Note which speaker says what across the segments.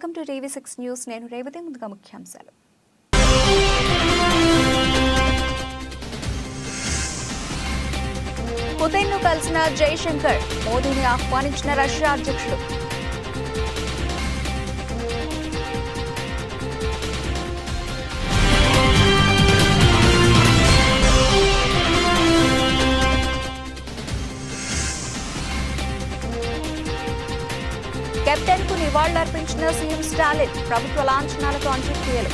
Speaker 1: Welcome to TV6 news. నేను రేవతి. ముందుగా ముఖ్యాంశాలు. పుతిన్ను కలిసిన జైశంకర్, మోదీని ఆహ్వానించిన రష్యా అధ్యక్షుడు. కెప్టెన్ కు నివాళులర్పించిన సీఎం స్టాలిన్, ప్రభుత్వ లాంఛనాలతో అంత్యక్రియలు.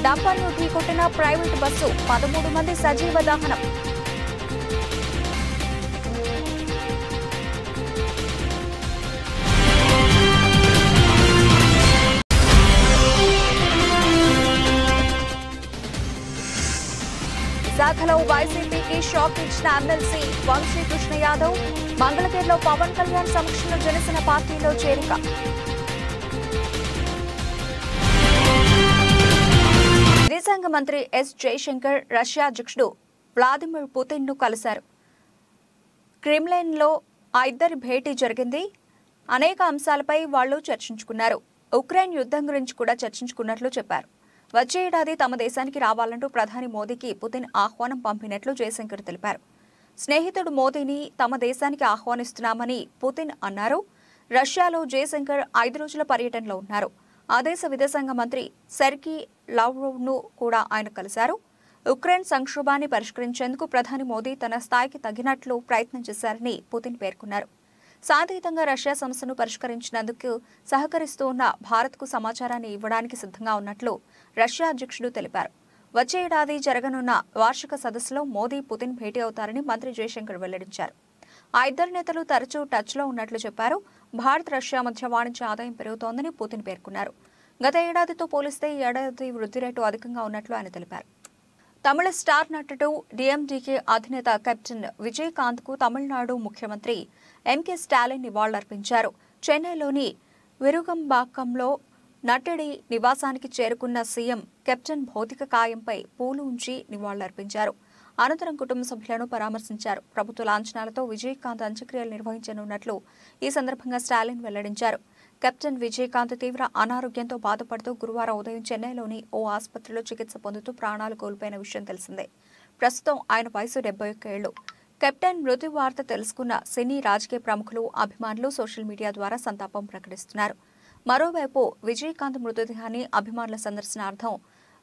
Speaker 1: డంపర్ను ఢీకొట్టిన ప్రైవేటు బస్సు, 13 మంది సజీవ దహనం. విశాఖలో వైసీపీకి షాక్ ఇచ్చిన ఎమ్మెల్సీ వంశీ కృష్ణ యాదవ్, మంగళగిరిలో పవన్ కళ్యాణ్ సమక్షంలో జనసేన పార్టీలో చేరిక. విదేశాంగ మంత్రి ఎస్ జైశంకర్ రష్యా అధ్యక్షుడు వ్లాదిమిర్ పుతిన్ ను కలిశారు. క్రెమ్లిన్లో ఆ ఇద్దరి భేటీ జరిగింది. అనేక అంశాలపై వాళ్లు చర్చించుకున్నారు. ఉక్రెయిన్ యుద్ధం గురించి కూడా చర్చించుకున్నట్లు చెప్పారు. వచ్చే ఏడాది తమ దేశానికి రావాలంటూ ప్రధాని మోదీకి పుతిన్ ఆహ్వానం పంపినట్లు జైశంకర్ తెలిపారు. స్నేహితుడు మోదీని తమ దేశానికి ఆహ్వానిస్తున్నామని పుతిన్ అన్నారు. రష్యాలో జైశంకర్ 5 రోజుల పర్యటనలో ఉన్నారు. ఆ దేశ విదేశాంగ మంత్రి సెర్గీ లావ్రోవ్ ను కూడా ఆయన కలిశారు. ఉక్రెయిన్ సంక్షోభాన్ని పరిష్కరించేందుకు ప్రధాని మోదీ తన స్థాయికి తగినట్లు ప్రయత్నం చేశారని పుతిన్ పేర్కొన్నారు. శాంతియుతంగా రష్యా సమస్యను పరిష్కరించినందుకు సహకరిస్తూ ఉన్న భారత్కు సమాచారాన్ని ఇవ్వడానికి సిద్ధంగా ఉన్నట్లు రష్యా అధ్యక్షుడు తెలిపారు. వచ్చే ఏడాది జరగనున్న వార్షిక సదస్సులో మోదీ పుతిన్ భేటీ అవుతారని మంత్రి జైశంకర్ వెల్లడించారు. ఆ ఇద్దరు నేతలు తరచూ టచ్లో ఉన్నట్లు చెప్పారు. భారత్ రష్యా మధ్య వాణిజ్య ఆదాయం పెరుగుతోందని పుతిన్ పేర్కొన్నారు. గత ఏడాదితో పోలిస్తే ఈ ఏడాది వృద్ధి రేటు అధికంగా ఉన్నట్లు ఆయన తెలిపారు. తమిళ స్టార్ నటుడు డిఎండికే అధినేత కెప్టెన్ విజయకాంత్ కు తమిళనాడు ముఖ్యమంత్రి ఎంకే స్టాలిన్ నివాళులర్పించారు. చెన్నైలోని విరుగంబాకంలో నటుడి నివాసానికి చేరుకున్న సీఎం కెప్టెన్ భౌతిక కాయంపై పూలు ఉంచి నివాళులర్పించారు. అనంతరం కుటుంబ సభ్యులను పరామర్శించారు. ప్రభుత్వ లాంఛనాలతో విజయకాంత్ అంత్యక్రియలు నిర్వహించనున్నట్లు ఈ సందర్భంగా స్టాలిన్ వెల్లడించారు. కెప్టెన్ విజయకాంత్ తీవ్ర అనారోగ్యంతో బాధపడుతూ గురువారం ఉదయం చెన్నైలోని ఓ ఆసుపత్రిలో చికిత్స పొందుతూ ప్రాణాలు కోల్పోయిన విషయం తెలిసిందే. ప్రస్తుతం ఆయన వయసు 71 ఏళ్లు. కెప్టెన్ మృతి వార్త తెలుసుకున్న సినీ రాజకీయ ప్రముఖులు, అభిమానులు సోషల్ మీడియా ద్వారా సంతాపం ప్రకటిస్తున్నారు. మరోవైపు విజయకాంత్ మృతదేహాన్ని అభిమానుల సందర్శనార్థం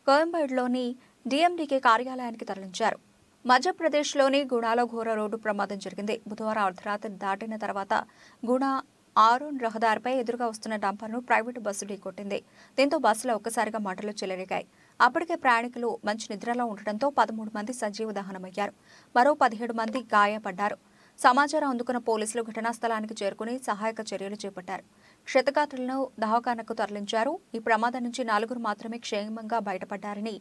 Speaker 1: కోయంబేడులోని డిఎండికే కార్యాలయానికి తరలించారు. మధ్యప్రదేశ్లోని గుణాలో ఘోర రోడ్డు ప్రమాదం జరిగింది. బుధవారం అర్ధరాత్రి దాటిన తర్వాత గుణ ఆరోన్ రహదారిపై ఎదురుగా వస్తున్న డంపర్ను ప్రైవేటు బస్సు ఢీకొట్టింది. దీంతో బస్సులో ఒక్కసారిగా మంటలు చెలరేగాయి. అప్పటికే ప్రయాణికులు మంచి నిద్రలో ఉండటంతో 13 మంది సజీవ దహనమయ్యారు. మరో 17 మంది గాయపడ్డారు. సమాచారం అందుకున్న పోలీసులు ఘటనా స్థలానికి చేరుకుని సహాయక చర్యలు చేపట్టారు. క్షతగాత్రులను దవాఖానకు తరలించారు. ఈ ప్రమాదం నుంచి 4 మాత్రమే క్షేమంగా బయటపడ్డారని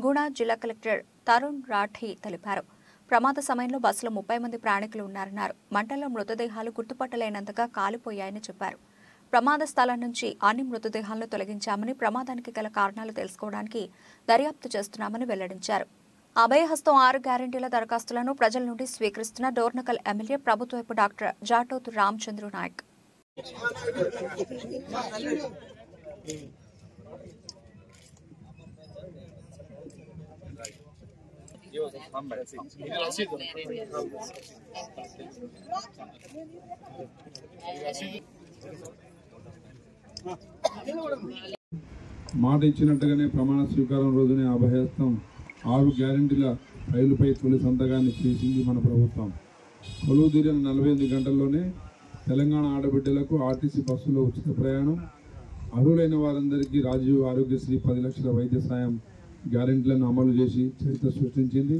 Speaker 1: గుణ జిల్లా కలెక్టర్ తరుణ్ రాఠీ తెలిపారు. ప్రమాద సమయంలో బస్సులో 30 మంది ప్రయాణికులు ఉన్నారన్నారు. మంటల్లో మృతదేహాలు గుర్తుపట్టలేనంతగా కాలిపోయాయని చెప్పారు. ప్రమాద స్థలం నుంచి అన్ని మృతదేహాలను తొలగించామని, ప్రమాదానికి గల కారణాలు తెలుసుకోవడానికి దర్యాప్తు చేస్తున్నామని వెల్లడించారు. అభయహస్తం 6 గ్యారంటీల దరఖాస్తులను ప్రజల నుండి స్వీకరిస్తున్న డోర్నకల్ ఎమ్మెల్యే ప్రభుత్వపు డాక్టర్ జాటోతు రామచంద్ర నాయక్.
Speaker 2: మాట ఇచ్చినట్టుగానే ప్రమాణ స్వీకారం రోజునే అభయహస్తం 6 గ్యారంటీల ఫైలుపై తొలి సంతకాన్ని చేసింది మన ప్రభుత్వం. కొలువు తీరిన 48 గంటల్లోనే తెలంగాణ ఆడబిడ్డలకు ఆర్టీసీ బస్సులో ఉచిత ప్రయాణం, అర్హులైన వారందరికీ రాజీవ్ ఆరోగ్యశ్రీ 10 లక్షల వైద్య సాయం గ్యారెంటీలను అమలు చేసి చరిత్ర సృష్టించింది.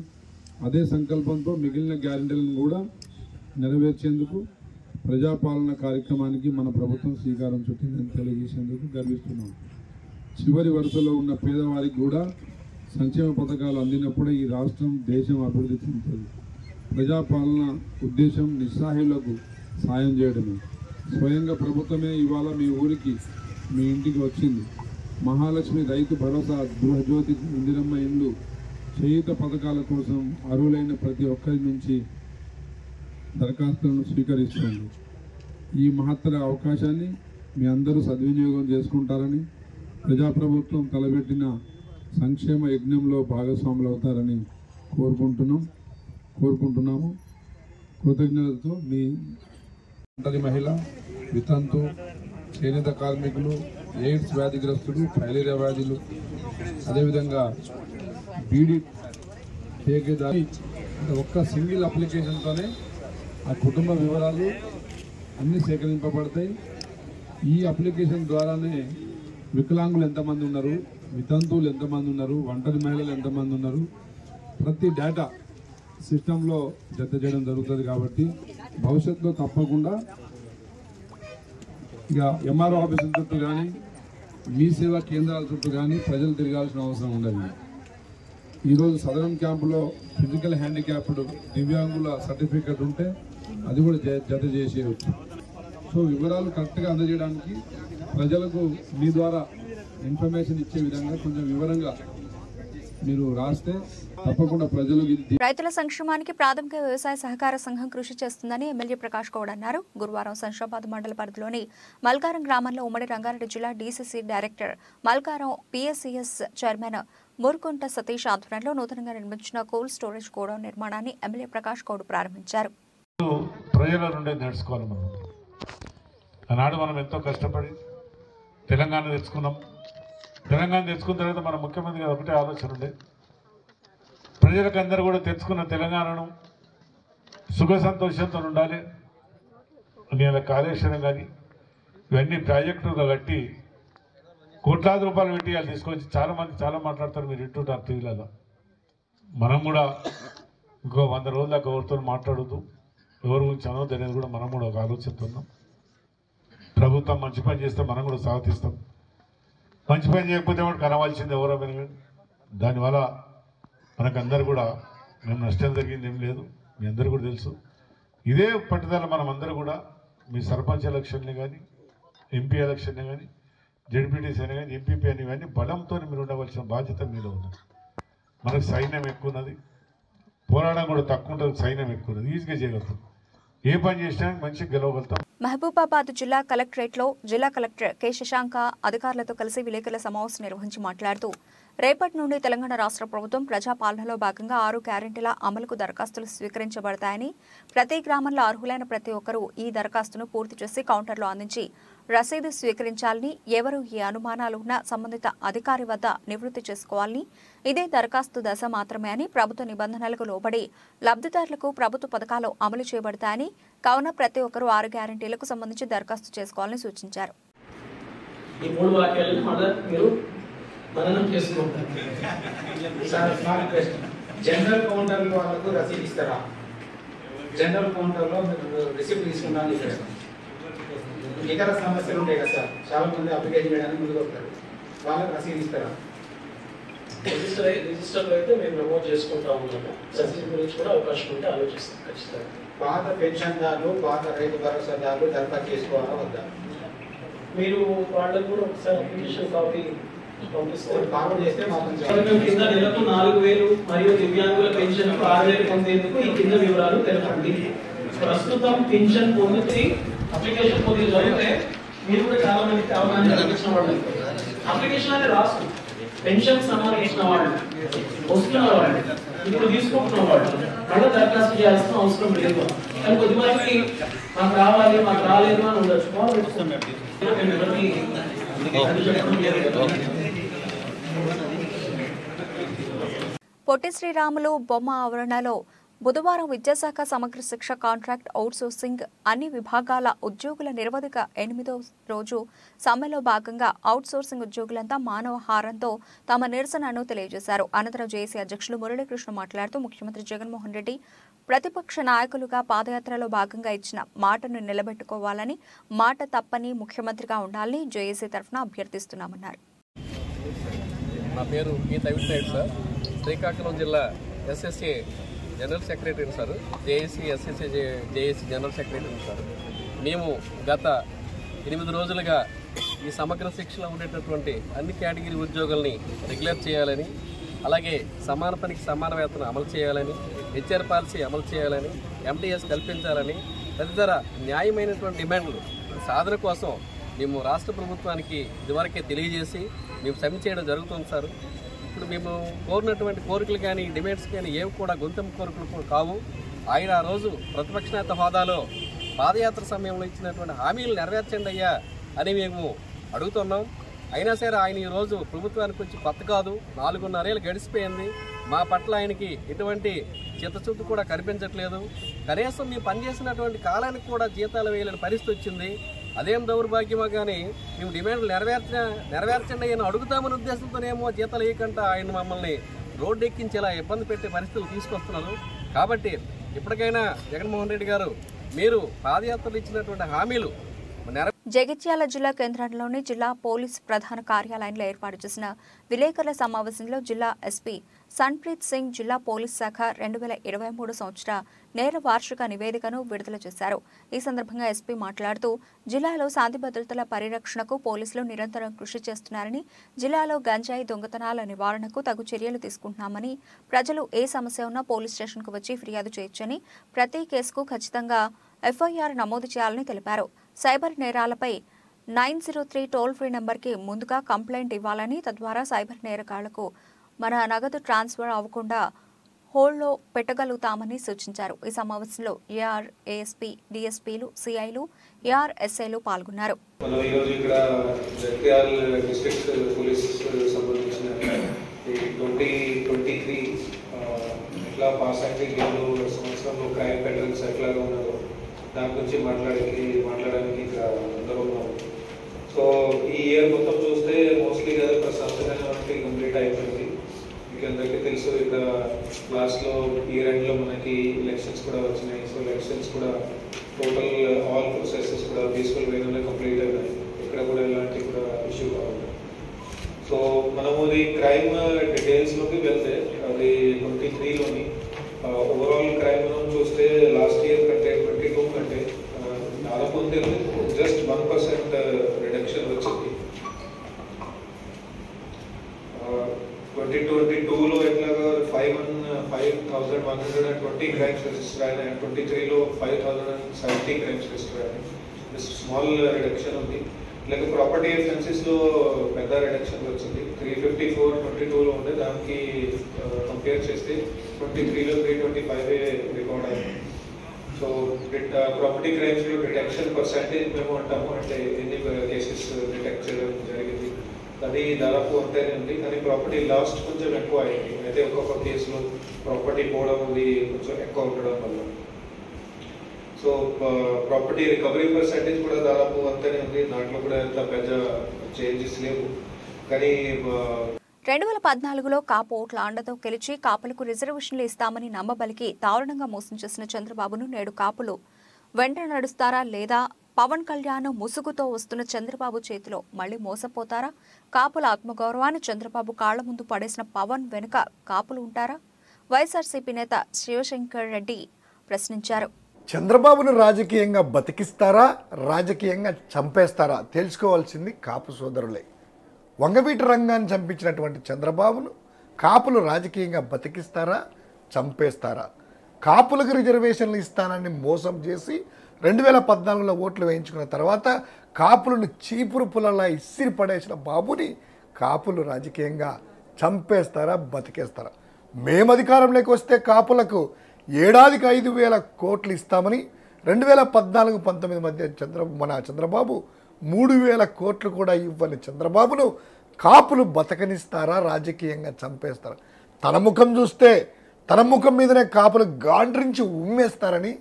Speaker 2: అదే సంకల్పంతో మిగిలిన గ్యారెంటీలను కూడా నెరవేర్చేందుకు ప్రజాపాలన కార్యక్రమానికి మన ప్రభుత్వం శ్రీకారం చుట్టిందని తెలియజేసేందుకు గర్విస్తున్నాం. చివరి వరుసలో ఉన్న పేదవారికి కూడా సంక్షేమ పథకాలు అందినప్పుడే ఈ రాష్ట్రం, దేశం అభివృద్ధి చెందుతుంది. ప్రజాపాలన ఉద్దేశం నిస్సహాయులకు సాయం చేయడమే. స్వయంగా ప్రభుత్వమే ఇవాళ మీ ఊరికి, మీ ఇంటికి వచ్చింది. మహాలక్ష్మి రైతు భరోసా, గృహజ్యోతి, ఇందిరమ్మ ఇండ్లు, చేయూత పథకాల కోసం అర్హులైన ప్రతి ఒక్కరి నుంచి దరఖాస్తులను స్వీకరిస్తుంది. ఈ మహత్తర అవకాశాన్ని మీ అందరూ సద్వినియోగం చేసుకుంటారని, ప్రజాప్రభుత్వం తలపెట్టిన సంక్షేమ యజ్ఞంలో భాగస్వాములు అవుతారని కోరుకుంటున్నాము. కృతజ్ఞతతో మీ ఒంటరి మహిళ, వితంతు, చేనేత కార్మికులు, ఎయిడ్స్ వ్యాధిగ్రస్తులు, ఫైలేరియా వ్యాధులు, అదేవిధంగా బీడీ టేకేదారి ఒక్క సింగిల్ అప్లికేషన్తోనే ఆ కుటుంబ వివరాలు అన్నీ సేకరింపబడతాయి. ఈ అప్లికేషన్ ద్వారానే వికలాంగులు ఎంతమంది ఉన్నారు, వితంతువులు ఎంతమంది ఉన్నారు, ఒంటరి మహిళలు ఎంతమంది ఉన్నారు, ప్రతి డేటా సిస్టంలో జత చేయడం జరుగుతుంది. కాబట్టి భవిష్యత్తులో తప్పకుండా ఇక ఎంఆర్ఓ ఆఫీసుల చుట్టూ కానీ, మీ సేవా కేంద్రాల చుట్టూ కానీ ప్రజలు తిరగాల్సిన అవసరం ఉండదు. ఈరోజు సదరం క్యాంపులో ఫిజికల్ హ్యాండిక్యాప్డ్ దివ్యాంగుల సర్టిఫికెట్ ఉంటే అది కూడా జత చేసేయవచ్చు. సో వివరాలు కరెక్ట్గా అందజేయడానికి ప్రజలకు మీ ద్వారా ఇన్ఫర్మేషన్ ఇచ్చే విధంగా కొంచెం వివరంగా మీరు రాస్తే తప్పకుండా ప్రజలు.
Speaker 1: రైతుల సంక్షేమానికి ప్రాథమిక వ్యవసాయ సహకార సంఘం కృషి చేస్తుందని ఎమ్మెల్యే ప్రకాష్ గౌడ్ అన్నారు. గురువారం శంషాబాద్ మండల పరిధిలోని మల్కారం గ్రామంలో ఉమ్మడి రంగారెడ్డి జిల్లా DCC director, Malkaram PSCS chairman Murukunta Satish ఆధ్వర్యంలో నూతనంగా నిర్మించిన కోల్డ్ స్టోరేజ్ గోడౌన్ నిర్మాణాన్ని ఎమ్మెల్యే ప్రకాష్ గౌడ్ ప్రారంభించారు.
Speaker 3: ప్రజల నుండి నేర్చుకోవాలి. ఆనాడు మనం ఎంతో కష్టపడి తెలంగాణ తెచ్చుకున్నాం. తెలంగాణ తెచ్చుకున్న తర్వాత మన ముఖ్యమంత్రి గారు ఒకటే ఆలోచన ఉండే, ప్రజలకు అందరూ కూడా తెచ్చుకున్న తెలంగాణను సుఖ సంతోషంతో ఉండాలి. నేను కాళేశ్వరం కానీ ఇవన్నీ ప్రాజెక్టులు కట్టి కోట్లాది రూపాయలు పెట్టి వాళ్ళు తీసుకొచ్చి చాలా మాట్లాడతారు, మీరు ఇంటుంటారు టీవీలలో. మనం కూడా ఇంకో 100 రోజుల దాకా ఎవరితో మాట్లాడద్దు, ఎవరి గురించి అనవద్దు అనేది కూడా మనం కూడా ఒక ఆలోచిస్తున్నాం. ప్రభుత్వం మంచి పని చేస్తే మనం కూడా స్వాగతిస్తాం. మంచి పని చేయకపోతే కూడా కనవాల్సింది ఎవరో కానీ దానివల్ల మనకందరూ కూడా మేము నష్టం జరిగింది ఏం లేదు, మీ అందరూ కూడా తెలుసు. ఇదే పట్టుదల మనం అందరూ కూడా మీ సర్పంచ్ ఎలక్షన్ని కానీ, ఎంపీ ఎలక్షన్ని కానీ, జడ్పీటీసీ అని కానీ, ఎంపీపీ అని కానీ బలంతో మీరు ఉండవలసిన బాధ్యత మీలో ఉన్నది. మనకు సైన్యం ఎక్కువ ఉన్నది, పోరాటం కూడా తక్కువ ఉంటుంది, సైన్యం ఎక్కువ ఉన్నది, ఈజీగా చేయగలుగుతాం. ఏ పని చేసినా మంచిగా గెలవగలుగుతాం.
Speaker 1: మహబూబాబాద్ జిల్లా కలెక్టరేట్లో జిల్లా కలెక్టర్ కె శశాంక అధికారులతో కలిసి విలేకరుల సమావేశం నిర్వహించి మాట్లాడుతూ, రేపటి నుండి తెలంగాణ రాష్ట్ర ప్రభుత్వం ప్రజాపాలనలో భాగంగా 6 గ్యారెంటీల అమలుకు దరఖాస్తులు స్వీకరించబడతాయని, ప్రతి గ్రామంలో అర్హులైన ప్రతి ఒక్కరూ ఈ దరఖాస్తును పూర్తి చేసి కౌంటర్లో అందించి రసీదు స్వీకరించాలని, ఎవరు ఏ అనుమానాలు ఉన్నా సంబంధిత అధికారి వద్ద నివృత్తి చేసుకోవాలని, ఇదే దరఖాస్తు దశ మాత్రమే అని, ప్రభుత్వ నిబంధనలకు లోబడి లబ్ధిదారులకు ప్రభుత్వ పథకాలు అమలు చేయబడతాయని, కావున ప్రతి ఒక్కరూ 6 గ్యారెంటీలకు సంబంధించి దరఖాస్తు చేసుకోవాలని సూచించారు.
Speaker 4: జనరల్ కౌంటర్ వాళ్ళకు రసీదు ఇస్తారా? జనరల్ కౌంటర్ లో రిసిప్ట్ తీసుకున్నాను. ఇతర సమస్యలు ఉంటాయి కదా సార్, చాలా మంది అప్లికేషన్ చేయడానికి ముందుకు వస్తారు, వాళ్ళకి రసీదు ఇస్తారా?
Speaker 5: రిజిస్టర్లో అయితే మేము నమోదు చేసుకుంటా ఉన్నాము. రసీదు గురించి కూడా అవకాశం ఉంటే ఆలోచిస్తాం ఖచ్చితంగా.
Speaker 4: పాత పెన్షన్దారులు, పాత రైతు భరోసాదారులు దరఖాస్తు చేసుకోవాలా వద్దా?
Speaker 5: మీరు వాళ్ళకు కూడా ఒకసారి అప్లికేషన్ కాపీ పంపిస్తారు.
Speaker 4: ఫార్వర్డ్ చేస్తే మాత్రం
Speaker 5: కింద నెలకు 4,000 మరియు దివ్యాంగుల పెన్షన్ 6,000 పొందేందుకు ఈ కింద వివరాలు తెలపండి. ప్రస్తుతం పెన్షన్ పొందుతూ అప్లికేషన్ పొంది జరిగితే మీరు కూడా చాలా మందికి అవగాహన కల్పించిన వాళ్ళు అప్లికేషన్ అనేది రాసు పెన్షన్ సంబంధించిన వాళ్ళు వస్తున్న వాళ్ళు ఇప్పుడు తీసుకుంటున్న వాళ్ళు మళ్ళీ దరఖాస్తు చేయాల్సిన అవసరం లేదు. కానీ కొద్దిమందికి మాకు రావాలి, మాకు రాలేదు అని ఉండొచ్చు.
Speaker 1: పొట్టి శ్రీరాములు బొమ్మ ఆవరణలో బుధవారం విద్యాశాఖ సమగ్ర శిక్ష కాంట్రాక్ట్ అవుట్సోర్సింగ్ అన్ని విభాగాల ఉద్యోగుల నిరవధిక 8వ రోజు సమ్మెలో భాగంగా అవుట్సోర్సింగ్ ఉద్యోగులంతా మానవహారంతో తమ నిరసనను తెలియజేశారు. అనంతరం జేఏసీ అధ్యక్షులు మురళీకృష్ణ మాట్లాడుతూ, ముఖ్యమంత్రి జగన్మోహన్ రెడ్డి ప్రతిపక్ష నాయకులుగా పాదయాత్రలో భాగంగా ఇచ్చిన మాటను నిలబెట్టుకోవాలని, మాట తప్పని ముఖ్యమంత్రిగా ఉండాలని జేఏసీ తరఫున అభ్యర్థిస్తున్నామన్నారు.
Speaker 6: నా పేరు పి తవిట్నాయుడు సార్, శ్రీకాకుళం జిల్లా SSA general secretary sir, JAC JAC general secretary sir. మేము గత 8 రోజులుగా ఈ సమగ్ర శిక్షలో ఉండేటటువంటి అన్ని కేటగిరీ ఉద్యోగుల్ని రెగ్యులర్ చేయాలని, అలాగే సమాన పనికి సమాన వేతనం అమలు చేయాలని, హెచ్ఆర్ పాలసీ అమలు చేయాలని, ఎంటీఎస్ కల్పించాలని తదితర న్యాయమైనటువంటి డిమాండ్లు సాధన కోసం మేము రాష్ట్ర ప్రభుత్వానికి ఇదివరకే తెలియజేసి మేము సబ్మిట్ చేయడం జరుగుతుంది సార్. ఇప్పుడు మేము కోరినటువంటి కోరికలు కానీ డిమాండ్స్ కానీ ఏవి కూడా గొంతెమ్మ కోరికలు కావు. ఆయన ఆ రోజు ప్రతిపక్ష నేత హోదాలో పాదయాత్ర సమయంలో ఇచ్చినటువంటి హామీలు నెరవేర్చండి అయ్యా అని మేము అడుగుతున్నాం. అయినా సరే ఆయన ఈరోజు ప్రభుత్వానికి వచ్చి కొత్త కాదు, 4.5 ఏళ్ళు గడిచిపోయింది. మా పట్ల ఆయనకి ఎటువంటి చిత్తశుద్ధి కూడా కనిపించట్లేదు. కనీసం మేము పనిచేసినటువంటి కాలానికి కూడా జీతాలు వేయలేని పరిస్థితి వచ్చింది. అదేం దౌర్భాగ్యమో కానీ మేము డిమాండ్లు నెరవేర్చండి అని అడుగుతామని ఉద్దేశంతోనేమో జీతాలు వేయకుండా ఆయన మమ్మల్ని రోడ్డు ఎక్కించేలా ఇబ్బంది పెట్టే పరిస్థితులు తీసుకొస్తున్నారు. కాబట్టి ఇప్పటికైనా జగన్మోహన్ రెడ్డి గారు మీరు పాదయాత్రలు ఇచ్చినటువంటి హామీలు
Speaker 1: జగిత్యాల జిల్లా కేంద్రంలోని జిల్లా పోలీస్ ప్రధాన కార్యాలయంలో ఏర్పాటు చేసిన విలేకరుల సమావేశంలో జిల్లా ఎస్పీ సన్ప్రీత్ సింగ్ జిల్లా పోలీస్ శాఖ 2023 సంవత్సర నేర వార్షిక నివేదికను విడుదల చేశారు. ఈ సందర్భంగా ఎస్పీ మాట్లాడుతూ జిల్లాలో శాంతి భద్రతల పరిరక్షణకు పోలీసులు నిరంతరం కృషి చేస్తున్నారని, జిల్లాలో గంజాయి దొంగతనాల నివారణకు తగు చర్యలు తీసుకుంటున్నామని, ప్రజలు ఏ సమస్య ఉన్నా పోలీస్ స్టేషన్కు వచ్చి ఫిర్యాదు చేయొచ్చని, ప్రతి కేసుకు ఖచ్చితంగా ఎఫ్ఐఆర్ నమోదు చేయాలని తెలిపారు. సైబర్ నేరాలపై 903 టోల్ ఫ్రీ నెంబర్కి ముందుగా కంప్లైంట్ ఇవ్వాలని, తద్వారా సైబర్ నేరగాళ్లకు మన నగదు ట్రాన్స్ఫర్ అవ్వకుండా హోల్డ్లో పెట్టగలుగుతామని సూచించారు. ఈ సమావేశంలో ఏఆర్, ఏఎస్పీ, డీఎస్పీలు, సిఐలు, ఏఆర్, ఎస్ఐలు పాల్గొన్నారు.
Speaker 7: మనం ఈరోజు ఇక్కడ జగిత్యాల డిస్ట్రిక్ట్ పోలీస్ సంబంధించిన 2023 ఎట్లా పాస్ అయితే సంవత్సరంలో క్రైమ్ ప్యాటర్న్స్ ఎట్లాగా ఉన్నారో దాని గురించి మాట్లాడడానికి ఇక్కడ అందరూ ఉన్నారు. సో ఈ ఇయర్ మొత్తం చూస్తే మోస్ట్లీ ప్రశాంతంగా కంప్లీట్ అయిపోయింది. మీకు అందరికీ తెలుసు ఇక్కడ లాస్ట్లో ఇయర్ ఎండ్లో మనకి ఎలక్షన్స్ కూడా వచ్చినాయి. సో ఎలక్షన్స్ కూడా టోటల్ ఆల్ ప్రొసెసెస్ కూడా పీస్ఫుల్ వేలోనే కంప్లీట్ అయినాయి. ఇక్కడ కూడా ఎలాంటి కూడా ఇష్యూ కావాలి. సో మనము ఈ క్రైమ్ డీటెయిల్స్లోకి వెళ్తే అది 23లోని ఓవరాల్ క్రైమ్ మనం చూస్తే లాస్ట్ ఇయర్ కంటే 22 కంటే దాదాపు జస్ట్ 1% రిడక్షన్ వచ్చింది. 2022లో ఎట్లాగా 5,120 క్రైమ్స్ రిజిస్టర్ అయినాయి. 23లో 5,070 క్రైమ్స్ రిజిస్టర్ అయినాయి. స్మాల్ రిడక్షన్ ఉంది. లేక ప్రాపర్టీ అఫెన్సెస్లో పెద్ద రిడక్షన్ వచ్చింది. 354 22లో ఉండే దానికి కంపేర్ చేస్తే 23లో 325 రికార్డ్ అయింది. సో ప్రాపర్టీ క్రైమ్స్లో డిటెక్షన్ పర్సెంటేజ్ మేము అంటాము, అంటే ఎన్ని కేసెస్ డిటెక్ట్ చేయడం జరిగింది అది దాదాపు అంతేనే ఉంది. కానీ ప్రాపర్టీ లాస్ట్ కొంచెం ఎక్కువ అయింది. అయితే ఒక్కొక్క కేసులో ప్రాపర్టీ పోవడం అది కొంచెం ఎక్కువ ఉండడం వల్ల సో ప్రాపర్టీ రికవరీ పర్సెంటేజ్ కూడా దాదాపు అంతనే ఉంది. దాంట్లో కూడా ఎంత పెద్ద చేంజెస్ లేవు. కానీ
Speaker 1: 2014లో కాపు ఓట్ల అండతో గెలిచి కాపులకు రిజర్వేషన్లు ఇస్తామని నమ్మబలికి దారుణంగా మోసం చేసిన చంద్రబాబును నేడు కాపులు వెంట నడుస్తారా లేదా? పవన్ కళ్యాణ్ ముసుగుతో వస్తున్న చంద్రబాబు చేతిలో మళ్లీ మోసపోతారా? కాపుల ఆత్మగౌరవాన్ని చంద్రబాబు కాళ్ల ముందు పడేసిన పవన్ వెనుక కాపులు ఉంటారా? వైఎస్ఆర్సీపీ నేత శివశంకర్ రెడ్డి ప్రశ్నించారు.
Speaker 8: చంద్రబాబును రాజకీయంగా బతికిస్తారా, రాజకీయంగా చంపేస్తారా తెలుసుకోవాల్సింది కాపు సోదరులే. వంగవీటి రంగాన్ని చంపించినటువంటి చంద్రబాబును కాపులు రాజకీయంగా బతికిస్తారా, చంపేస్తారా? కాపులకు రిజర్వేషన్లు ఇస్తానని మోసం చేసి 2014లో ఓట్లు వేయించుకున్న తర్వాత కాపులను చీపురు పుల్లలా ఇసిరి పడేసిన బాబుని కాపులు రాజకీయంగా చంపేస్తారా, బతికేస్తారా? మేము అధికారంలోకి వస్తే కాపులకు ఏడాదికి 5,000 కోట్లు ఇస్తామని 2014-19 మధ్య చంద్రబాబు 3,000 కోట్లు కూడా ఇవ్వని చంద్రబాబును కాపులు బతకనిస్తారా, రాజకీయంగా చంపేస్తారా? తన ముఖం చూస్తే తన ముఖం మీదనే కాపులు గాండ్రించి ఉమ్మేస్తారని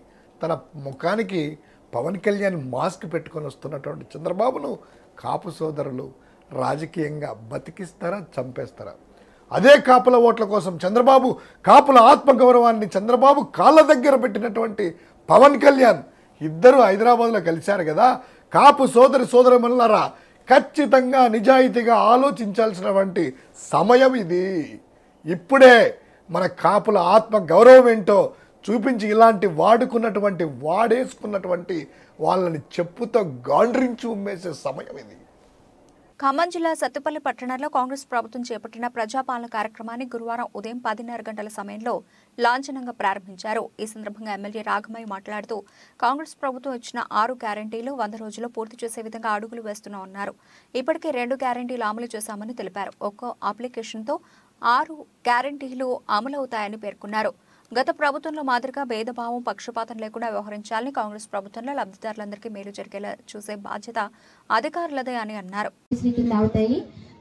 Speaker 8: తన ముఖానికి పవన్ కళ్యాణ్ మాస్క్ పెట్టుకొని వస్తున్నటువంటి చంద్రబాబును కాపు సోదరులు రాజకీయంగా బతికిస్తారా, చంపేస్తారా? అదే కాపుల ఓట్ల కోసం చంద్రబాబు కాపుల ఆత్మగౌరవాన్ని చంద్రబాబు కాళ్ళ దగ్గర పెట్టినటువంటి పవన్ కళ్యాణ్ ఇద్దరు హైదరాబాద్లో కలిశారు కదా. కాపు సోదరుమనులారా, ఖచ్చితంగా నిజాయితీగా ఆలోచించాల్సినటువంటి సమయం ఇది. ఇప్పుడే మన కాపుల ఆత్మగౌరవం ఏంటో చూపించి ఇలాంటి వాడేసుకున్నటువంటి వాళ్ళని చెప్పుతో గాండ్రించి ఉమ్మేసే సమయం ఇది.
Speaker 1: ఖమ్మం జిల్లా సత్తుపల్లి పట్టణంలో కాంగ్రెస్ ప్రభుత్వం చేపట్టిన ప్రజాపాలన కార్యక్రమాన్ని గురువారం ఉదయం 10:30 గంటల సమయంలో లాంఛనంగా ప్రారంభించారు. ఈ సందర్భంగా ఎమ్మెల్యే రాఘమయ్య మాట్లాడుతూ కాంగ్రెస్ ప్రభుత్వం ఇచ్చిన 6 గ్యారంటీలు 100 రోజుల్లో పూర్తి చేసే విధంగా అడుగులు వేస్తున్నామన్నారు. ఇప్పటికే 2 గ్యారంటీలు అమలు చేశామని తెలిపారు. ఒక్కో అప్లికేషన్తో 6 గ్యారంటీలు అమలవుతాయని పేర్కొన్నారు. గత ప్రభుత్వంలో మాదిరిగా భేదభావం పక్షపాతం లేకుండా వ్యవహరించాలని, కాంగ్రెస్ ప్రభుత్వంలో లబ్ధిదారులందరికీ మేలు జరిగేలా చూసే బాధ్యత అధికారులదే అని అన్నారు.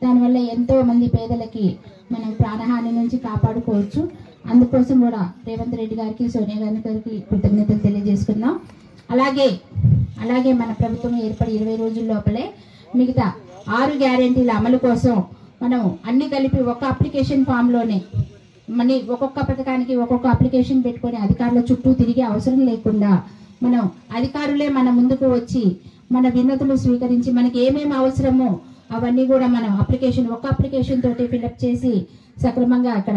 Speaker 9: దానివల్ల ఎంతో మంది పేదలకి మనం ప్రాణహాని నుంచి కాపాడుకోవచ్చు. అందుకోసం కూడా రేవంత్ రెడ్డి గారికి, సోనియా గాంధీ గారికి కృతజ్ఞతలు తెలియజేసుకున్నాం. అలాగే మన ప్రభుత్వం ఏర్పడి 20 రోజుల లోపలే మిగతా 6 గ్యారెంటీల అమలు కోసం మనం అన్ని కలిపి ఒక అప్లికేషన్ ఫామ్ లోనే ఒక్కొక్క పథకానికి ఒక్కొక్క అప్లికేషన్ పెట్టుకొని అధికారుల చుట్టూ తిరిగే అవసరం లేకుండా మనం అధికారులే మన ముందుకు వచ్చి మన విన్నతులు స్వీకరించి మనకి ఏమేమి అవసరమో అవన్నీ కూడా మనం ఒక అప్లికేషన్ తోటి ఫిల్అప్ చేసి సక్రమంగా అక్కడ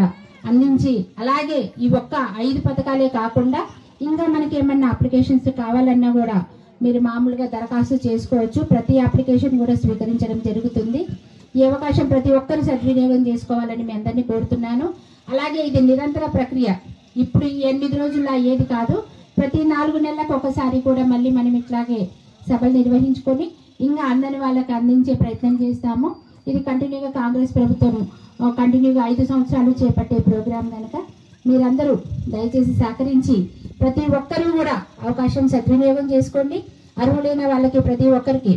Speaker 9: అందించి, అలాగే ఈ ఒక్క 5 పథకాలే కాకుండా ఇంకా మనకి ఏమన్నా అప్లికేషన్స్ కావాలన్నా కూడా మీరు మామూలుగా దరఖాస్తు చేసుకోవచ్చు. ప్రతి అప్లికేషన్ కూడా స్వీకరించడం జరుగుతుంది. ఈ అవకాశం ప్రతి ఒక్కరు సద్వినియోగం చేసుకోవాలని మీ అందరినీ కోరుతున్నాను. అలాగే ఇది నిరంతర ప్రక్రియ. ఇప్పుడు 8 రోజుల్లో అయ్యేది కాదు. ప్రతి 4 నెలలకు ఒకసారి కూడా మళ్ళీ మనం ఇట్లాగే సభలు నిర్వహించుకొని ఇంకా అందని వాళ్ళకి అందించే ప్రయత్నం చేస్తాము. ఇది కంటిన్యూగా కాంగ్రెస్ ప్రభుత్వం కంటిన్యూగా 5 సంవత్సరాలు చేపట్టే ప్రోగ్రాం కనుక మీరందరూ దయచేసి సహకరించి ప్రతి ఒక్కరూ కూడా అవకాశం సద్వినియోగం చేసుకోండి. అర్హులైన వాళ్ళకి ప్రతి ఒక్కరికి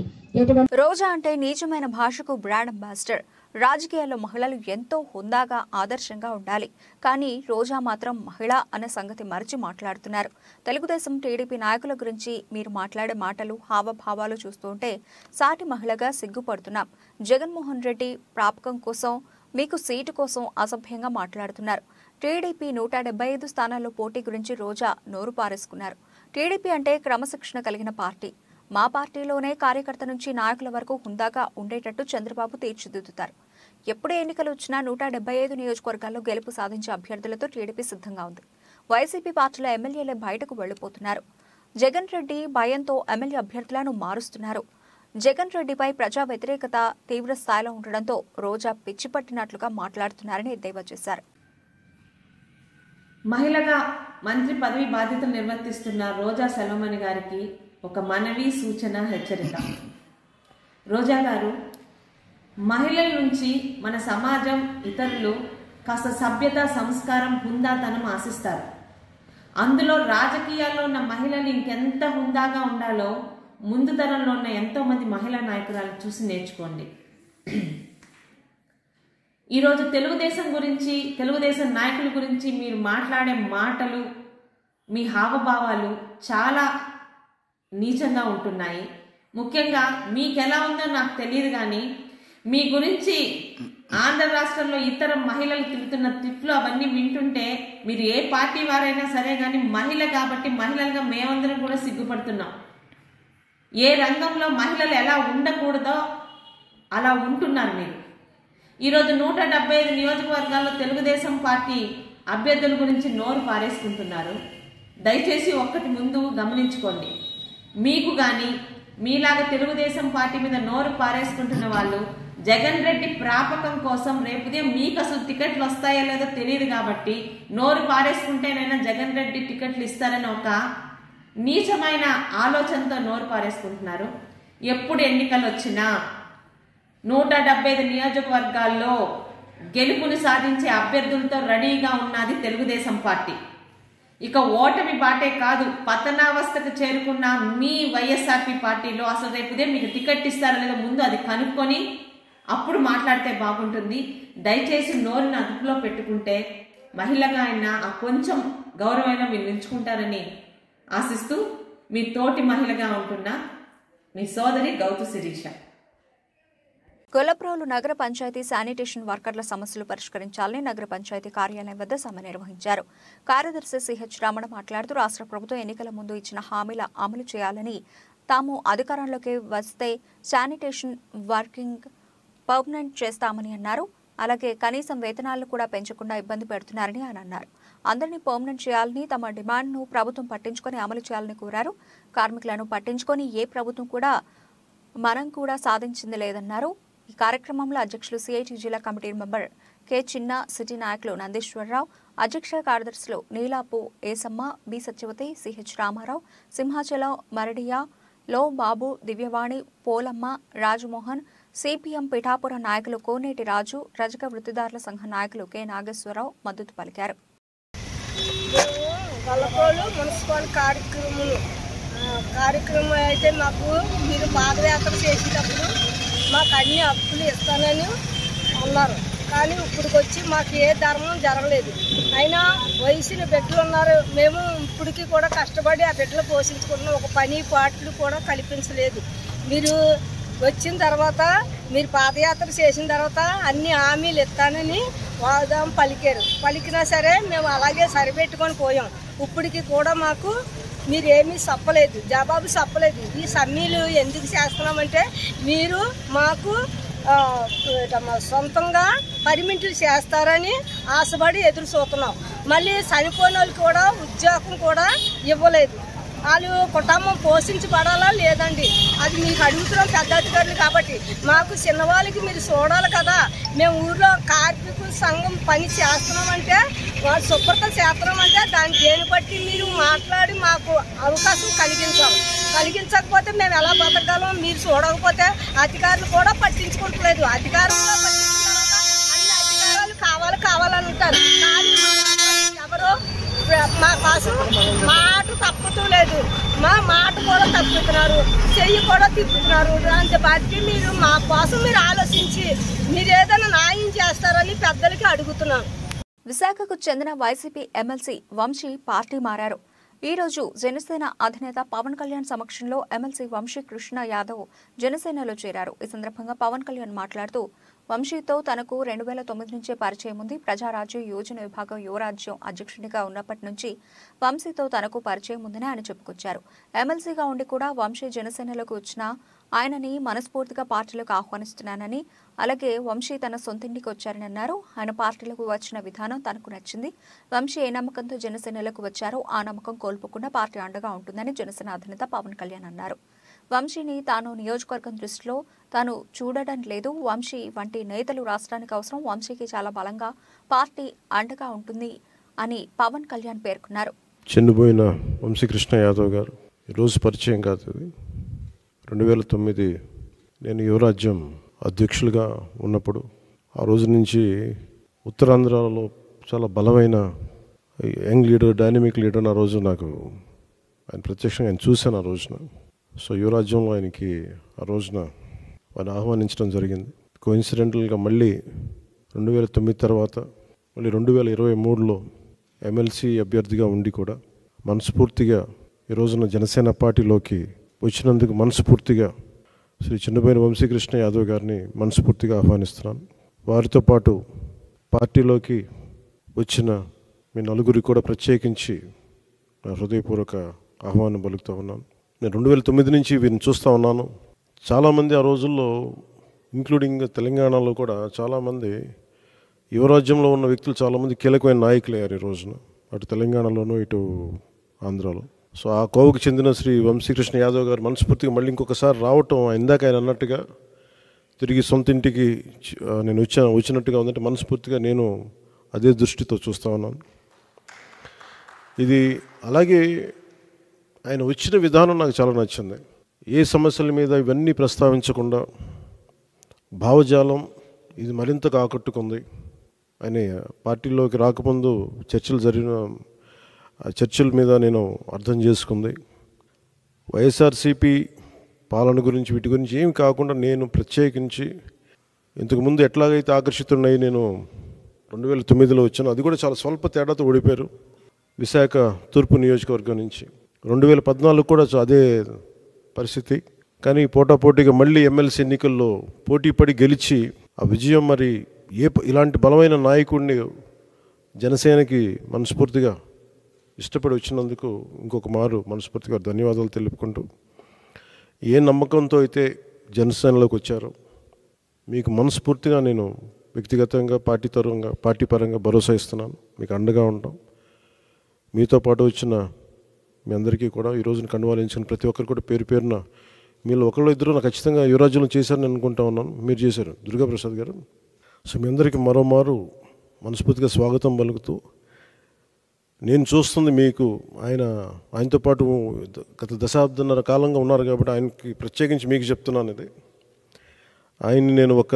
Speaker 1: రోజా అంటే నిజమైన భాషకు బ్రాండ్ అంబాసిడర్. రాజకీయాల్లో మహిళలు ఎంతో హుందాగా ఆదర్శంగా ఉండాలి. కానీ రోజా మాత్రం మహిళ అనే సంగతి మరిచి మాట్లాడుతున్నారు. తెలుగుదేశం టీడీపీ నాయకుల గురించి మీరు మాట్లాడే మాటలు, హావభావాలు చూస్తుంటే సాటి మహిళగా సిగ్గుపడుతున్నాం. జగన్మోహన్ రెడ్డి ప్రాపకం కోసం, మీకు సీటు కోసం అసభ్యంగా మాట్లాడుతున్నారు. టీడీపీ 175 స్థానాల్లో పోటీ గురించి రోజా నోరు పారేసుకున్నారు. టీడీపీ అంటే క్రమశిక్షణ కలిగిన పార్టీ. మా పార్టీలోనే కార్యకర్త నుంచి నాయకుల వరకు హుందాగా ఉండేటట్టు చంద్రబాబు తీర్చిదిద్దుతారు. ఎప్పుడు ఎన్నికలు వచ్చినా 175 నియోజకవర్గాల్లో గెలుపు సాధించే అభ్యర్థులతో టీడీపీ సిద్ధంగా ఉంది. వైసీపీ పార్టీల ఎమ్మెల్యేలే బయటకు వెళ్లిపోతున్నారు. జగన్ రెడ్డి భయంతో ఎమ్మెల్యే అభ్యర్థులను మారుస్తున్నారు. జగన్ రెడ్డిపై ప్రజా వ్యతిరేకత తీవ్ర స్థాయిలో ఉండడంతో రోజా పిచ్చి పట్టినట్లుగా మాట్లాడుతున్నారని ఎద్దేవా చేశారు.
Speaker 10: మహిళగా మంత్రి పదవి బాధ్యతలు నిర్వర్తిస్తున్న రోజా సెల్వమణి గారికి ఒక మనవి, సూచన, హెచ్చరిక. రోజా గారు, మహిళల నుంచి మన సమాజం, ఇతరులు కాస్త సభ్యత, సంస్కారం, హుందాతనం ఆశిస్తారు. అందులో రాజకీయాల్లో ఉన్న మహిళలు ఇంకెంత హుందాగా ఉండాలో ముందు తరంలో ఉన్న ఎంతో మంది మహిళా నాయకురాలను చూసి నేర్చుకోండి. ఈరోజు తెలుగుదేశం గురించి, తెలుగుదేశం నాయకుల గురించి మీరు మాట్లాడే మాటలు, మీ హావభావాలు చాలా నీచంగా ఉంటున్నాయి. ముఖ్యంగా మీకు ఎలా ఉందో నాకు తెలియదు, కానీ మీ గురించి ఆంధ్ర రాష్ట్రంలో ఇతర మహిళలు తిరుగుతున్న తిట్లు అవన్నీ వింటుంటే మీరు ఏ పార్టీ వారైనా సరే కానీ మహిళ కాబట్టి మహిళలుగా మేమందరం కూడా సిగ్గుపడుతున్నాం. ఏ రంగంలో మహిళలు ఎలా ఉండకూడదో అలా ఉంటున్నారు మీరు. ఈరోజు 175 నియోజకవర్గాల్లో తెలుగుదేశం పార్టీ అభ్యర్థుల గురించి నోరు పారేసుకుంటున్నారు. దయచేసి ఒక్కటి ముందు గమనించుకోండి. మీకు కానీ మీలాగా తెలుగుదేశం పార్టీ మీద నోరు పారేసుకుంటున్న వాళ్ళు జగన్ రెడ్డి ప్రాపకం కోసం రేపు ఉదయం మీకు అసలు టికెట్లు వస్తాయో లేదో తెలియదు కాబట్టి నోరు పారేసుకుంటేనైనా జగన్ రెడ్డి టికెట్లు ఇస్తారని ఒక నీచమైన ఆలోచనతో నోరు పారేసుకుంటున్నారు. ఎప్పుడు ఎన్నికలు వచ్చినా 175 నియోజకవర్గాల్లో గెలుపుని సాధించే అభ్యర్థులతో రెడీగా ఉన్నది తెలుగుదేశం పార్టీ. ఇక ఓటమి బాటే కాదు, పతనావస్థకు చేరుకున్న మీ వైఎస్ఆర్పీ పార్టీలో అసలు రేపు ఉదయం మీకు టికెట్ ఇస్తారో లేదో ముందు అది కనుక్కొని అప్పుడు మాట్లాడితే బాగుంటుంది. దయచేసి నోరుని అదుపులో పెట్టుకుంటే మహిళగా అయినా ఆ కొంచెం గౌరవమైనా మీరు నిలుచుకుంటారని ఆశిస్తూ మీ తోటి మహిళగా ఉంటున్న మీ సోదరి గౌతు శిరీష.
Speaker 1: గొల్లప్రోలు నగర పంచాయతీ శానిటేషన్ వర్కర్ల సమస్యలు పరిష్కరించాలని నగర పంచాయతీ కార్యాలయం వద్ద సమ్మె నిర్వహించారు. కార్యదర్శి సిహెచ్ రమణ మాట్లాడుతూ రాష్ట్ర ప్రభుత్వం ఎన్నికల ముందు ఇచ్చిన హామీల అమలు చేయాలని, తాము అధికారంలోకి వస్తే శానిటేషన్ వర్కింగ్ పర్మనెంట్ చేస్తామని అన్నారు. అలాగే కనీసం వేతనాలను కూడా పెంచకుండా ఇబ్బంది పెడుతున్నారని ఆయన అన్నారు. అందరినీ పర్మనెంట్ చేయాలని, తమ డిమాండ్ను ప్రభుత్వం పట్టించుకొని అమలు చేయాలని కోరారు. కార్మికులను పట్టించుకొని ఏ ప్రభుత్వం కూడా మనం కూడా సాధించింది లేదన్నారు. ఈ కార్యక్రమంలో అధ్యక్షులు సిఐటి జిల్లా కమిటీ మెంబర్ కె చిన్న, సిటీ నాయకులు నందీశ్వరరావు, అధ్యక్ష కార్యదర్శులు నీలాపు ఏసమ్మ, బి సత్యవతి, సిహెచ్ రామారావు, సింహాచలం, మరడియా, లో బాబు, దివ్యవాణి, పోలమ్మ, రాజమోహన్, సిపిఎం పిఠాపురం నాయకులు కోనేటి రాజు, రజక వృత్తిదారుల సంఘ నాయకులు కె నాగేశ్వరరావు మద్దతు పలికారు.
Speaker 11: మున్సిపల్ కార్యక్రమం అయితే మాకు మీరు పాదయాత్ర చేసేటప్పుడు మాకు అన్ని హక్కులు ఇస్తానని అన్నారు. కానీ ఇప్పటికొచ్చి మాకు ఏ ధర్మం జరగలేదు. అయినా వయసుని బిడ్డలు ఉన్నారు. మేము ఇప్పటికీ కూడా కష్టపడి ఆ బిడ్డలు పోషించుకుంటున్నాం. ఒక పని పాటలు కూడా కల్పించలేదు. మీరు వచ్చిన తర్వాత, మీరు పాదయాత్ర చేసిన తర్వాత అన్ని హామీలు ఇస్తానని వాగ్దానం పలికినా సరే మేము అలాగే సరిపెట్టుకొని పోయాం. ఇప్పటికి కూడా మాకు మీరేమీ చెప్పలేదు, జవాబు చెప్పలేదు. ఈ సమ్మెలు ఎందుకు చేస్తున్నామంటే మీరు మాకు సొంతంగా పర్మిట్లు చేస్తారని ఆశపడి ఎదురు చూస్తున్నాం. మళ్ళీ చనిపోయిన వాళ్ళకి కూడా ఉద్యోగం కూడా ఇవ్వలేదు. వాళ్ళు కుటుంబం పోషించబడాలా లేదండి, అది మీకు అడుగుతున్నాం పెద్ద అధికారులు కాబట్టి. మాకు చిన్నవాళ్ళకి మీరు చూడాలి కదా. మేము ఊర్లో కార్మిక సంఘం పని చేస్తున్నామంటే, వాళ్ళు శుభ్రత చేస్తున్నామంటే దాన్ని దేని బట్టి మీరు మాట్లాడి మాకు అవకాశం కలిగించకపోతే మేము ఎలా బతకగలం? మీరు చూడకపోతే అధికారులు కూడా పట్టించుకుంటలేదు. అధికారులు అన్ని అధికారాలు కావాలని ఉంటారు. కానీ ఎవరో మా కోసం మాట తప్పుతూ లేదు. మా మాట కూడా తప్పుతున్నారు, చెయ్యి కూడా తిప్పుతున్నారు. దాన్ని బట్టి మీరు మా కోసం మీరు ఆలోచించి మీరు ఏదైనా న్యాయం చేస్తారని పెద్దలకి అడుగుతున్నాను.
Speaker 1: విశాఖకు చెందిన వైసీపీ ఎమ్మెల్సీ వంశీ పార్టీ మారారు. ఈ రోజు జనసేన అధినేత పవన్ కళ్యాణ్ సమక్షంలో ఎమ్మెల్సీ వంశీ కృష్ణ యాదవ్ జనసేనలో చేరారు. ఈ సందర్భంగా పవన్ కళ్యాణ్ మాట్లాడుతూ వంశీతో తనకు 2009 నుంచే పరిచయం ఉంది. ప్రజారాజ్యం యోజన విభాగం యువరాజ్యం అధ్యక్షుడిగా ఉన్నప్పటి నుంచి వంశీతో తనకు పరిచయం ఉందని ఆయన చెప్పుకొచ్చారు. ఎమ్మెల్సీగా ఉండి కూడా వంశీ జనసేనలోకి వచ్చిన ఆయనని మనస్ఫూర్తిగా పార్టీలోకి ఆహ్వానిస్తున్నానని, అలాగే వంశీ తన సొంతింటికి వచ్చారని అన్నారు. ఆయన పార్టీలకు వచ్చిన విధానం తనకు నచ్చింది. వంశీ ఏ నమ్మకంతో జనసేనలోకి వచ్చారో ఆ నమ్మకం కోల్పోకుండా పార్టీ అండగా ఉంటుందని జనసేన అధినేత పవన్ కళ్యాణ్ అన్నారు. వంశీని తాను నియోజకవర్గం దృష్టిలో తాను చూడడం లేదు. వంశీ వంటి నేతలు రాష్ట్రానికి అవసరం. వంశీకి చాలా బలంగా పార్టీ అండగా ఉంటుంది అని పవన్ కళ్యాణ్ పేర్కొన్నారు.
Speaker 12: చెన్నుబోయిన వంశీకృష్ణ యాదవ్ గారు ఈరోజు పరిచయం కాదు. 2009 నేను యువరాజ్యం అధ్యక్షులుగా ఉన్నప్పుడు ఆ రోజు నుంచి ఉత్తరాంధ్రలో చాలా బలమైన యంగ్ లీడర్, డైనమిక్ లీడర్. ఆ రోజు నాకు ఆయన ప్రత్యక్షంగా ఆయన చూశాను ఆ రోజున. సో యువరాజ్యంలో ఆయనకి ఆ రోజున ఆయన ఆహ్వానించడం జరిగింది. కోఇన్సిడెంటల్గా మళ్ళీ 2009 తర్వాత మళ్ళీ 2023లో ఎమ్మెల్సీ అభ్యర్థిగా ఉండి కూడా మనస్ఫూర్తిగా ఈ రోజున జనసేన పార్టీలోకి వచ్చినందుకు మనస్ఫూర్తిగా శ్రీ చిన్నబోయిన వంశీకృష్ణ యాదవ్ గారిని మనస్ఫూర్తిగా ఆహ్వానిస్తున్నాను. వారితో పాటు పార్టీలోకి వచ్చిన మీ నలుగురికి కూడా ప్రత్యేకించి నా హృదయపూర్వక ఆహ్వానం పలుకుతూ ఉన్నాను. నేను 2009 నుంచి వీరిని చూస్తూ ఉన్నాను. చాలామంది ఆ రోజుల్లో ఇంక్లూడింగ్ తెలంగాణలో కూడా చాలామంది యువరాజ్యంలో ఉన్న వ్యక్తులు చాలామంది కీలకమైన నాయకులు అయ్యారు ఈ రోజున, అటు తెలంగాణలోనూ ఇటు ఆంధ్రాలో. సో ఆ కోవకు చెందిన శ్రీ వంశీకృష్ణ యాదవ్ గారు మనస్ఫూర్తిగా మళ్ళీ ఇంకొకసారి రావటం, ఇందాక ఆయన అన్నట్టుగా తిరిగి సొంత ఇంటికి నేను వచ్చినట్టుగా ఉందంటే మనస్ఫూర్తిగా నేను అదే దృష్టితో చూస్తూ ఉన్నాను. ఇది అలాగే ఆయన వచ్చిన విధానం నాకు చాలా నచ్చింది. ఏ సమస్యల మీద ఇవన్నీ ప్రస్తావించకుండా భావజాలం ఇది మరింతగా ఆకట్టుకుంది. ఆయన పార్టీలోకి రాకముందు చర్చలు జరిగిన చర్చల మీద నేను అర్థం చేసుకుంది. వైఎస్ఆర్సీపీ పాలన గురించి వీటి గురించి ఏమి కాకుండా నేను ప్రత్యేకించి ఇంతకుముందు ఎట్లాగైతే ఆకర్షితున్నాయి నేను 2009లో వచ్చాను. అది కూడా చాలా స్వల్ప తేడాతో ఓడిపోయారు విశాఖ తూర్పు నియోజకవర్గం నుంచి. 2014 కూడా అదే పరిస్థితి. కానీ పోటాపోటీగా మళ్ళీ ఎమ్మెల్సీ ఎన్నికల్లో పోటీపడి గెలిచి ఆ విజయం మరి ఇలాంటి బలమైన నాయకుడిని జనసేనకి మనస్ఫూర్తిగా ఇష్టపడి వచ్చినందుకు ఇంకొక మారు మనస్ఫూర్తిగా ధన్యవాదాలు తెలుపుకుంటూ, ఏ నమ్మకంతో అయితే జనసేనలోకి వచ్చారో మీకు మనస్ఫూర్తిగా నేను వ్యక్తిగతంగా పార్టీ పరంగా భరోసా ఇస్తున్నాను. మీకు అండగా ఉంటాం. మీతో పాటు వచ్చిన మీ అందరికీ కూడా ఈ రోజున కండువాలించిన ప్రతి ఒక్కరు కూడా పేరు పేరున మీలో ఒకళ్ళు ఇద్దరు నాకు ఖచ్చితంగా యువరాజ్యంలో చేశారని అనుకుంటా ఉన్నాను. మీరు చేశారు దుర్గాప్రసాద్ గారు. సో మీ అందరికీ మరోమారు మనస్ఫూర్తిగా స్వాగతం పలుకుతూ, నేను చూస్తుంది మీకు ఆయనతో పాటు గత దశాబ్దన్నర కాలంగా ఉన్నారు కాబట్టి ఆయనకి ప్రత్యేకించి మీకు చెప్తున్నాను. ఇది ఆయన్ని నేను ఒక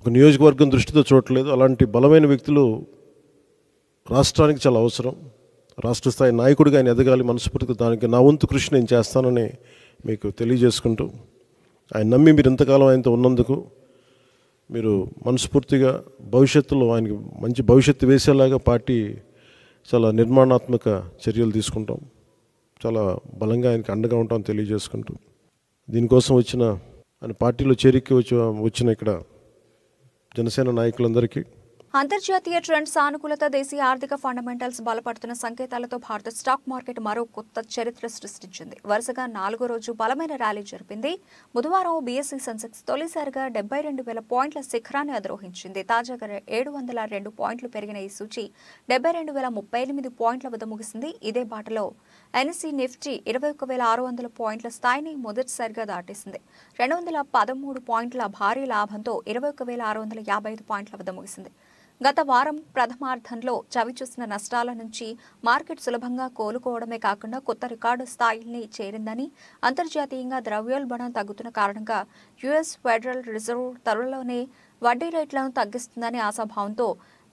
Speaker 12: నియోజకవర్గం దృష్టితో చూడట్లేదు. అలాంటి బలమైన వ్యక్తులు రాష్ట్రానికి చాలా అవసరం. రాష్ట్ర స్థాయి నాయకుడిగా ఆయన ఎదగాలి. మనస్ఫూర్తిగా దానికి నా వంతు కృషి నేను చేస్తానని మీకు తెలియజేసుకుంటూ, ఆయన నమ్మి మీరు ఇంతకాలం ఆయనతో ఉన్నందుకు మీరు మనస్ఫూర్తిగా భవిష్యత్తులో ఆయనకి మంచి భవిష్యత్తు వేసేలాగా పార్టీ చాలా నిర్మాణాత్మక చర్యలు తీసుకుంటాం. చాలా బలంగా ఆయనకి అండగా ఉంటామని తెలియజేసుకుంటూ, దీనికోసం ఆయన పార్టీలో చేరిక వచ్చిన ఇక్కడ జనసేన నాయకులందరికీ
Speaker 1: అంతర్జాతీయ ట్రెండ్ సానుకూలత, దేశీయ ఆర్థిక ఫండమెంటల్స్ బలపడుతున్న సంకేతాలతో భారత స్టాక్ మార్కెట్ మరో కొత్త చరిత్ర సృష్టించింది. వరుసగా 4వ రోజు బలమైన ర్యాలీ జరిపింది. బుధవారం బీఎస్ఈ సెన్సెక్స్ తొలిసారిగా 72,000 పాయింట్ల శిఖరాన్ని అధిరోహించింది. తాజాగా 702 పాయింట్లు పెరిగిన ఈ సూచి 72,038 పాయింట్ల వద్ద ముగిసింది. ఇదే బాటలో ఎన్ఎస్ఈ నిఫ్టీ 21,600 పాయింట్ల స్థాయిని మొదటిసారిగా దాటేసింది. 213 పాయింట్ల భారీ లాభంతో 21,655 పాయింట్ల వద్ద ముగిసింది. గత వారం ప్రథమార్థంలో చవిచూసిన నష్టాల నుంచి మార్కెట్ సులభంగా కోలుకోవడమే కాకుండా కొత్త రికార్డు స్థాయిల్ని చేరిందని, అంతర్జాతీయంగా ద్రవ్యోల్బణం తగ్గుతున్న కారణంగా యుఎస్ ఫెడరల్ రిజర్వ్ త్వరలోనే వడ్డీ రేట్లను తగ్గిస్తుందని ఆశాభావంతో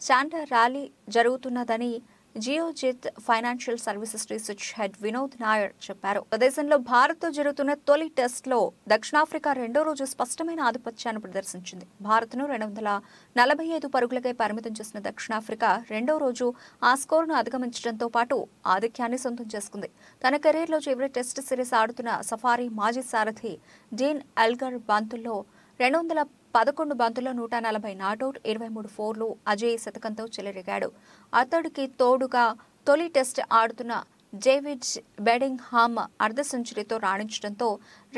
Speaker 1: శాంటర్ ర్యాలీ జరుగుతున్నదని Geojit financial services research head Vinod Nair చెప్పారు. దేశంలో భారత్తో జరుగుతున్న తొలి టెస్ట్లో దక్షిణాఫ్రికా రెండో రోజు స్పష్టమైన ఆధిపత్యాన్ని ప్రదర్శించింది. భారత్ను 245 పరుగులకే పరిమితం చేసిన దక్షిణాఫ్రికా రెండో రోజు ఆ స్కోరును అధిగమించడంతో పాటు ఆధిక్యాన్ని సొంతం చేసుకుంది. తన కెరీర్లో చివరి టెస్ట్ సిరీస్ ఆడుతున్న సఫారీ మాజీ సారథి డీన్ ఎల్గర్ బంతుల్లో 211 బంతుల్లో 140 నాటౌట్, 23 ఫోర్లు, అజయ్ శతకంతో చెలరేగాడు. అతడికి తోడుగా తొలి టెస్ట్ ఆడుతున్న డేవిడ్ బెడింగ్హామ్ అర్ధ సెంచరీతో రాణించడంతో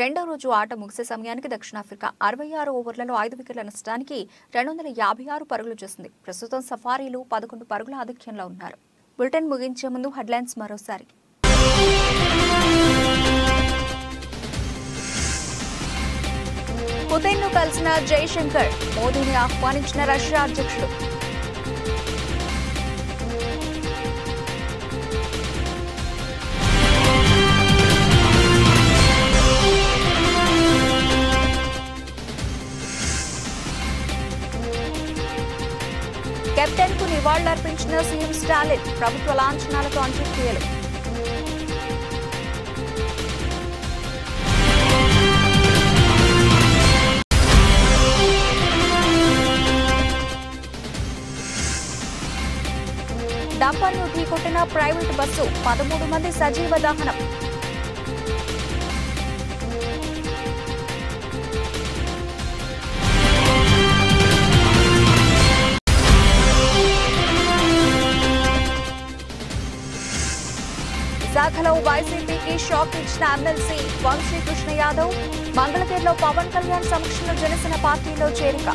Speaker 1: రెండో రోజు ఆట ముగిసే సమయానికి దక్షిణాఫ్రికా 66 ఓవర్లలో 5 వికెట్ల నష్టానికి 256 పరుగులు చేసింది. ప్రస్తుతం సఫారీలు 11 పరుగుల ఆధిక్యంలో ఉన్నారు. బులెటిన్ ముగించే ముందు హెడ్లైన్స్ మరోసారి. పుతిన్ను కలిసిన జైశంకర్, మోదీని ఆహ్వానించిన రష్యా అధ్యక్షుడు. కెప్టెన్ కు నివాళులర్పించిన సీఎం స్టాలిన్, ప్రభుత్వ లాంఛనాలతో అంత్యక్రియలు. డంపర్ను ఢీకొట్టిన ప్రైవేట్ బస్సు, 13 మంది సజీవ దహనం. విశాఖలో వైసీపీకి షాక్ ఇచ్చిన ఎమ్మెల్సీ వంశీకృష్ణ యాదవ్, మంగళగిరిలో పవన్ కళ్యాణ్ సమక్షంలో జనసేన పార్టీలో చేరిక.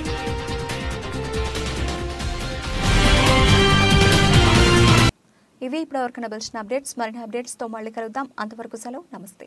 Speaker 1: ఇవి ఇప్పటివరకు నబిల్చిన అప్డేట్స్. మరిన్ని అప్డేట్స్తో మళ్ళీ కలుద్దాం. అంతవరకు సెలవు. నమస్తే.